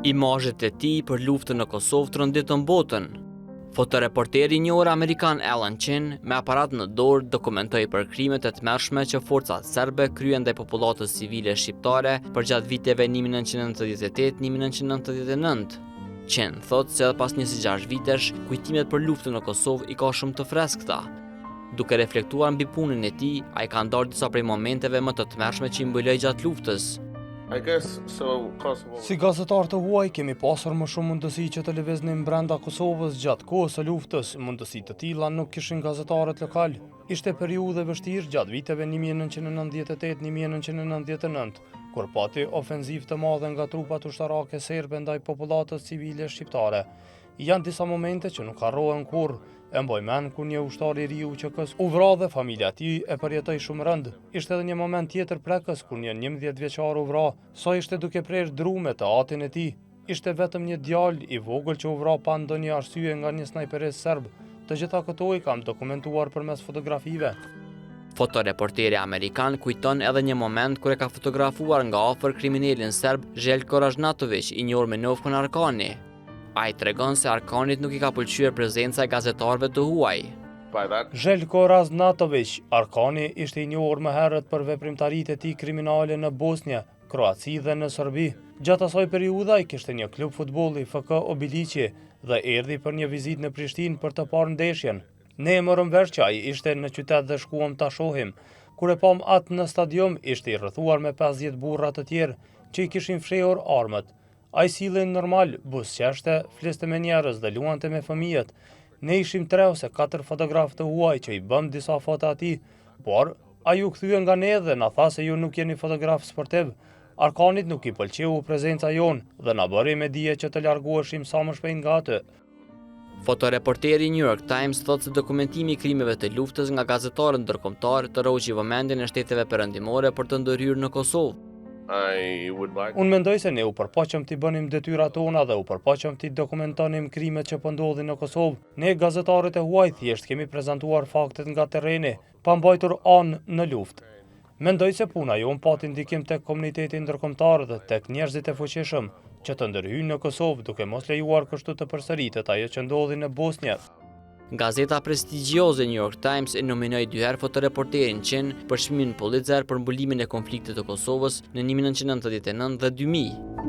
Imazhet e tij për luftën në Kosovë tronditën botën. Fotoreporteri i njohur amerikan Alan Chin me aparat në dorë dokumentoi për krimet e tmerrshme që forcat serbe kryen ndaj popullatës civile shqiptare përgjatë viteve 1998-1999. Chin thotë se edhe pas 26 vitesh, kujtimet për luftën në Kosovë i ka shumë të freskëta. Duke reflektuar mbi punën e tij, ai ka ndarë disa prej momenteve më të tmerrshme që i mbuloi gjatë luftës. Si gazetar të huaj, kemi pasur më shumë mundësi që të lëviznim brenda Kosovës gjatë kohës së luftës. Mundësi të tilla nuk kishin gazetarët lokal. Ishte periudhë vështirë gjatë viteve 1998-1999, kur pati ofenzivë të madhe nga trupat ushtarake serbe ndaj popullatës civile shqiptare. Janë disa momente që nuk harrohen kurrë. E mboj mend kur një ushtar i ri UÇK-s u vra dhe familja e tij e përjetoi shumë rënd. Ishte edhe një moment tjetër prekës kur një 11 vjeçar u vra, sa ishte duke prerë drume të atin e tij. Ishte vetëm një djalë i vogël që u vra pa ndonjë arsye nga një snajperist serb. Të gjitha këto i kam dokumentuar përmes fotografive. Fotoreporteri amerikan kujton edhe një moment kur e ka fotografuar nga afër kriminalin serb Željko Ražnatović, i njohur me Novkon Arkani. Ai tregon se Arkanit nuk i ka pëlqyer prezenca e gazetarëve të huaj. Željko Ražnatović, Arkani ishte i njohur më herët për veprimtaritë e tij kriminale në Bosnjë, Kroaci dhe në Serbi. Gjatë asaj periudhe ai kishte një klub futbolli FK Obiliqi dhe erdhi për një vizitë në Prishtinë për të parë ndeshjen. Ne e morëm vesh që ai ishte në qytet dhe shkuam ta shohim. Kur e pam atë në stadium, ishte i rrethuar me 50 burra të tjerë që i kishin fshehur armët. Ai sillen normal, buzëqeshte, fliste me njerëz dhe luante me fëmijët. Ne ishim 3 ose 4 fotografë të huaj që i bëm disa foto atij, por ai u kthye nga ne dhe na tha se ju nuk jeni fotograf sportiv. Arkanit nuk i pëlqeu prezenca jonë dhe na bëri me dije që të largoheshim sa më shpejt nga aty. Fotoreporteri i New York Times thotë se dokumentimi i krimeve të luftës nga gazetarët ndërkombëtar të rroqi vëmendjen e shteteve perëndimore për të ndërhyrë në Kosovë. Unë mendoj se ne u përpoqëm t'i bënim detyrat tona dhe u përpoqëm t'i dokumentonim krimet që po ndodhin në Kosovë. Ne gazetarët e huaj thjesht kemi prezantuar faktet nga terreni, pa mbajtur anë në luftë. Mendoj se puna jonë pati ndikim tek komuniteti ndërkombëtar dhe tek njerëzit e fuqishëm që të ndërhyjnë në Kosovë duke mos lejuar kështu të përsëritet ajo që ndodhi në Bosnjë. Gazeta prestigjioze New York Times e nominoi 2 herë fotoreporterin Chin për çmimin Pulitzer për mbulimin e konfliktit të Kosovës në 1999 dhe 2000.